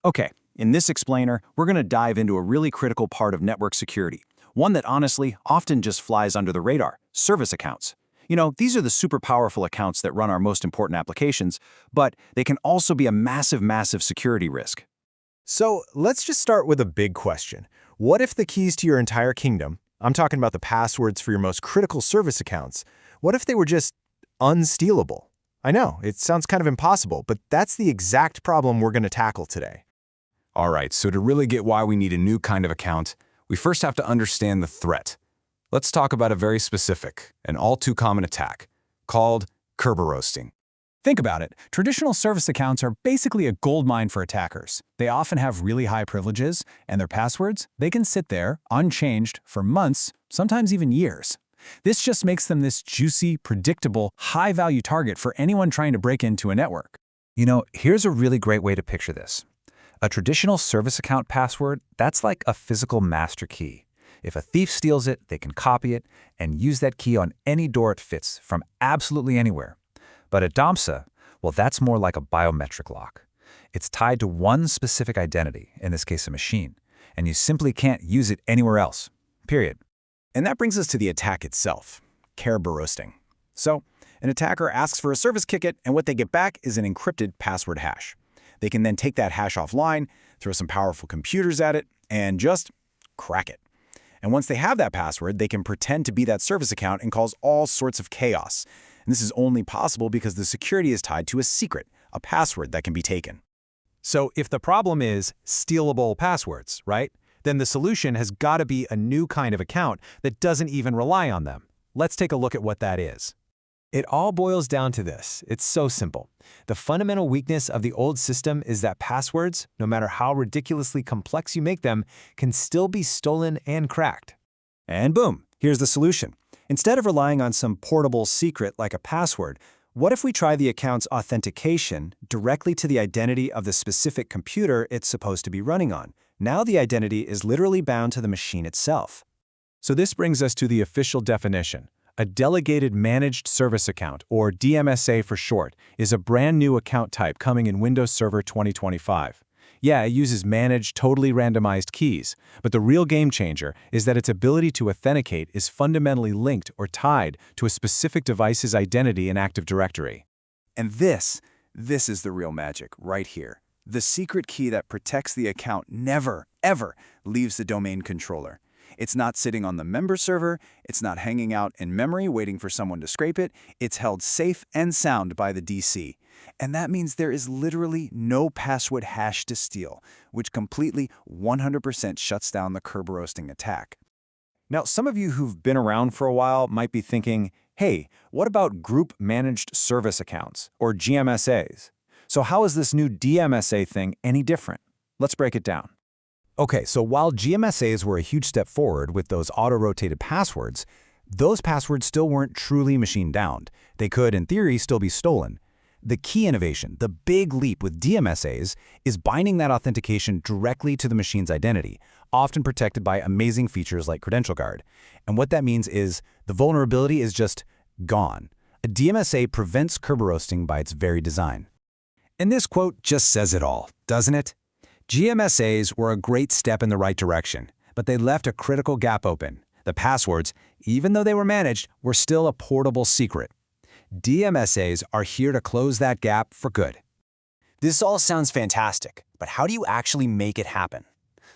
Okay, in this explainer, we're going to dive into a really critical part of network security, one that honestly often just flies under the radar: service accounts. These are the super powerful accounts that run our most important applications, but they can also be a massive, massive security risk. So let's just start with a big question. What if the keys to your entire kingdom, I'm talking about the passwords for your most critical service accounts, what if they were just unstealable? I know, it sounds kind of impossible, but that's the exact problem we're going to tackle today. All right, so to really get why we need a new kind of account, we first have to understand the threat. Let's talk about a very specific and all too common attack called Kerberoasting. Think about it. Traditional service accounts are basically a goldmine for attackers. They often have really high privileges, and their passwords, they can sit there, unchanged, for months, sometimes even years. This just makes them this juicy, predictable, high-value target for anyone trying to break into a network. Here's a really great way to picture this. A traditional service account password, that's like a physical master key. If a thief steals it, they can copy it and use that key on any door it fits from absolutely anywhere. But a dMSA, well, that's more like a biometric lock. It's tied to one specific identity, in this case a machine, and you simply can't use it anywhere else, period. And that brings us to the attack itself: Kerberoasting. So, an attacker asks for a service ticket, and what they get back is an encrypted password hash. They can then take that hash offline, throw some powerful computers at it, and just crack it. And once they have that password, they can pretend to be that service account and cause all sorts of chaos. And this is only possible because the security is tied to a secret, a password that can be taken. So if the problem is stealable passwords, right? Then the solution has got to be a new kind of account that doesn't even rely on them. Let's take a look at what that is. It all boils down to this. It's so simple. The fundamental weakness of the old system is that passwords, no matter how ridiculously complex you make them, can still be stolen and cracked. And boom, here's the solution. Instead of relying on some portable secret like a password, what if we try the account's authentication directly to the identity of the specific computer it's supposed to be running on? Now the identity is literally bound to the machine itself. So this brings us to the official definition. A Delegated Managed Service Account, or dMSA for short, is a brand new account type coming in Windows Server 2025. Yeah, it uses managed, totally randomized keys, but the real game changer is that its ability to authenticate is fundamentally linked or tied to a specific device's identity in Active Directory. And this is the real magic right here. The secret key that protects the account never, ever leaves the domain controller. It's not sitting on the member server, it's not hanging out in memory waiting for someone to scrape it, it's held safe and sound by the DC. And that means there is literally no password hash to steal, which completely 100% shuts down the Kerberoasting attack. Now, some of you who've been around for a while might be thinking, hey, what about Group Managed Service Accounts, or gMSAs? So how is this new dMSA thing any different? Let's break it down. Okay, so while gMSAs were a huge step forward with those auto-rotated passwords, those passwords still weren't truly machine-downed. They could, in theory, still be stolen. The key innovation, the big leap with dMSAs, is binding that authentication directly to the machine's identity, often protected by amazing features like Credential Guard. And what that means is the vulnerability is just gone. A dMSA prevents Kerberoasting by its very design. And this quote just says it all, doesn't it? gMSAs were a great step in the right direction, but they left a critical gap open. The passwords, even though they were managed, were still a portable secret. dMSAs are here to close that gap for good. This all sounds fantastic, but how do you actually make it happen?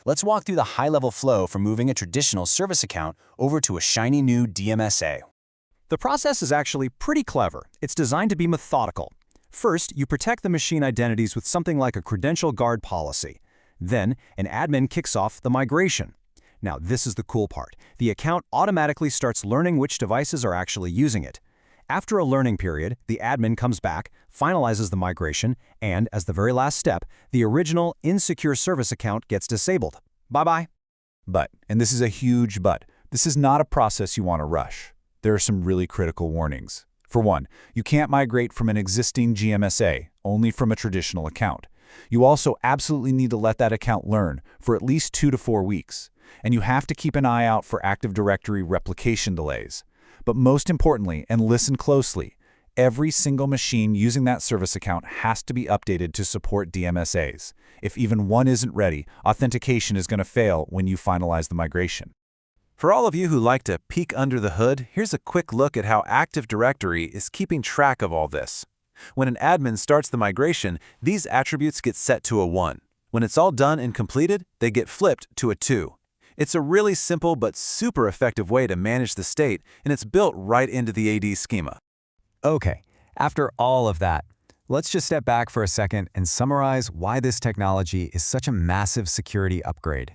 Let's walk through the high-level flow from moving a traditional service account over to a shiny new dMSA. The process is actually pretty clever. It's designed to be methodical. First, you protect the machine identities with something like a Credential Guard policy. Then, an admin kicks off the migration. Now, this is the cool part. The account automatically starts learning which devices are actually using it. After a learning period, the admin comes back, finalizes the migration, and, as the very last step, the original insecure service account gets disabled. Bye-bye. But, and this is a huge but, this is not a process you want to rush. There are some really critical warnings. For one, you can't migrate from an existing gMSA, only from a traditional account. You also absolutely need to let that account learn for at least 2 to 4 weeks. And you have to keep an eye out for Active Directory replication delays. But most importantly, and listen closely, Every single machine using that service account has to be updated to support dMSAs. If even one isn't ready, authentication is going to fail when you finalize the migration. For all of you who like to peek under the hood, here's a quick look at how Active Directory is keeping track of all this. When an admin starts the migration, these attributes get set to a 1. When it's all done and completed, they get flipped to a 2. It's a really simple but super effective way to manage the state, and it's built right into the AD schema. Okay, after all of that, let's just step back for a second and summarize why this technology is such a massive security upgrade.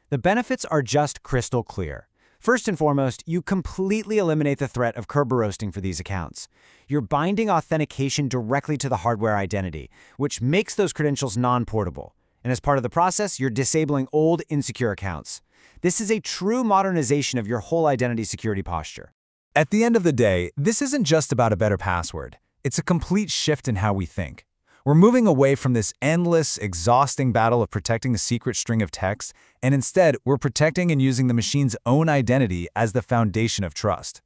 The benefits are just crystal clear. First and foremost, you completely eliminate the threat of Kerberoasting for these accounts. You're binding authentication directly to the hardware identity, which makes those credentials non-portable. And as part of the process, you're disabling old, insecure accounts. This is a true modernization of your whole identity security posture. At the end of the day, this isn't just about a better password. It's a complete shift in how we think. We're moving away from this endless, exhausting battle of protecting a secret string of text, and instead, we're protecting and using the machine's own identity as the foundation of trust.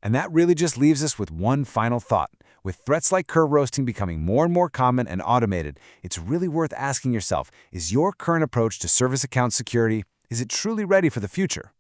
And that really just leaves us with one final thought. With threats like Kerberoasting becoming more and more common and automated, it's really worth asking yourself, is your current approach to service account security, is it truly ready for the future?